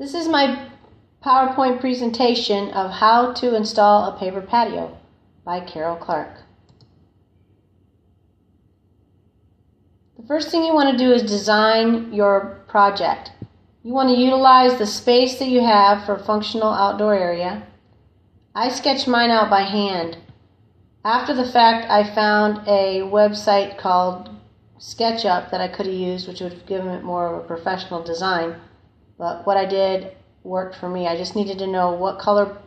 This is my PowerPoint presentation of how to install a paver patio by Carol Clark. The first thing you want to do is design your project. You want to utilize the space that you have for a functional outdoor area. I sketched mine out by hand. After the fact, I found a website called SketchUp that I could have used, which would have given it more of a professional design. But what I did worked for me. I just needed to know what color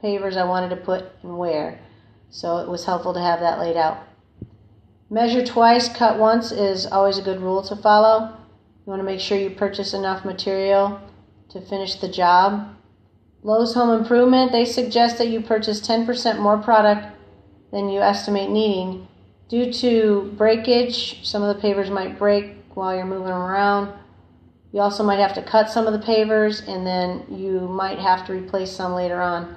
pavers I wanted to put and where. So it was helpful to have that laid out. Measure twice, cut once is always a good rule to follow. You want to make sure you purchase enough material to finish the job. Lowe's Home Improvement, they suggest that you purchase 10% more product than you estimate needing. Due to breakage, some of the pavers might break while you're moving them around. You also might have to cut some of the pavers, and then you might have to replace some later on.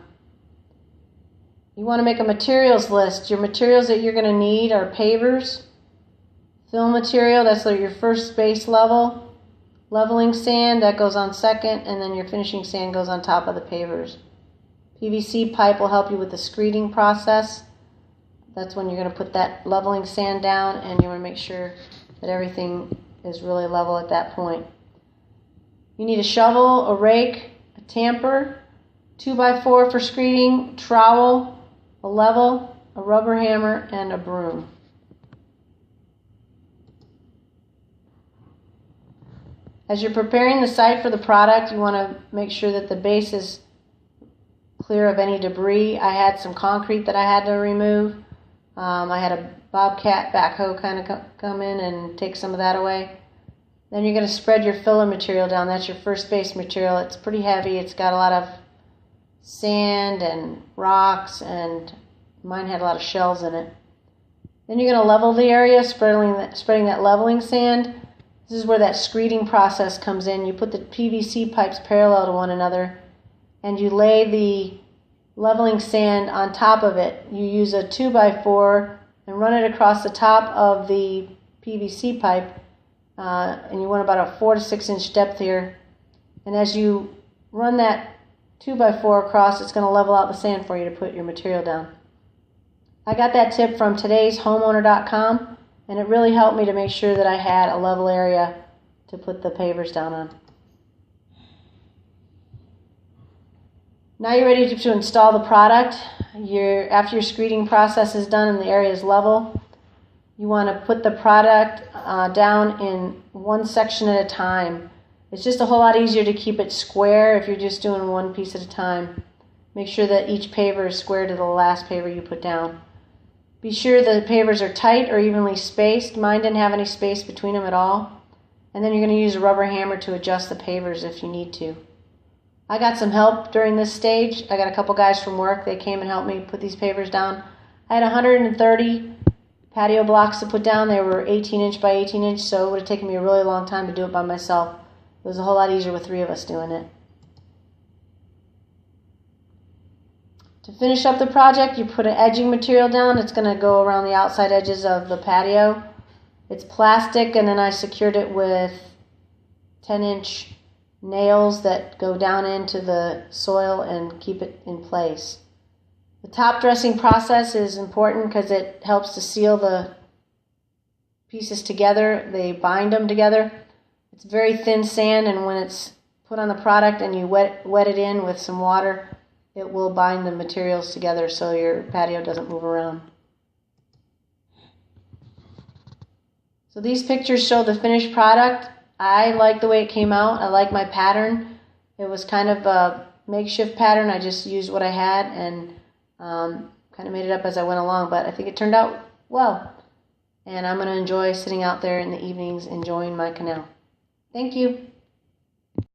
You want to make a materials list. Your materials that you're going to need are pavers, fill material, that's your first base level, leveling sand, that goes on second, and then your finishing sand goes on top of the pavers. PVC pipe will help you with the screeding process. That's when you're going to put that leveling sand down, and you want to make sure that everything is really level at that point. You need a shovel, a rake, a tamper, 2x4 for screeding, trowel, a level, a rubber hammer, and a broom. As you're preparing the site for the product, you want to make sure that the base is clear of any debris. I had some concrete that I had to remove. I had a bobcat backhoe kind of come in and take some of that away. Then you're going to spread your filler material down. That's your first base material. It's pretty heavy. It's got a lot of sand and rocks, and mine had a lot of shells in it. Then you're going to level the area, spreading that leveling sand. This is where that screeding process comes in. You put the PVC pipes parallel to one another, and you lay the leveling sand on top of it. You use a 2x4 and run it across the top of the PVC pipe. And you want about a 4 to 6 inch depth here. And as you run that 2x4 across, it's going to level out the sand for you to put your material down. I got that tip from todayshomeowner.com, and it really helped me to make sure that I had a level area to put the pavers down on. Now you're ready to install the product. After your screeding process is done and the area is level, you want to put the product down in one section at a time. It's just a whole lot easier to keep it square if you're just doing one piece at a time. Make sure that each paver is square to the last paver you put down. Be sure the pavers are tight or evenly spaced. Mine didn't have any space between them at all. And then you're going to use a rubber hammer to adjust the pavers if you need to. I got some help during this stage. I got a couple guys from work. They came and helped me put these pavers down. I had 130 patio blocks to put down. They were 18 inch by 18 inch, so it would have taken me a really long time to do it by myself. It was a whole lot easier with 3 of us doing it. To finish up the project, you put an edging material down. It's going to go around the outside edges of the patio. It's plastic, and then I secured it with 10-inch nails that go down into the soil and keep it in place. The top dressing process is important because it helps to seal the pieces together. They bind them together. It's very thin sand, and when it's put on the product and you wet it in with some water, it will bind the materials together so your patio doesn't move around. So these pictures show the finished product. I like the way it came out. I like my pattern. It was kind of a makeshift pattern. I just used what I had and kind of made it up as I went along, but I think it turned out well. And I'm going to enjoy sitting out there in the evenings enjoying my canal. Thank you.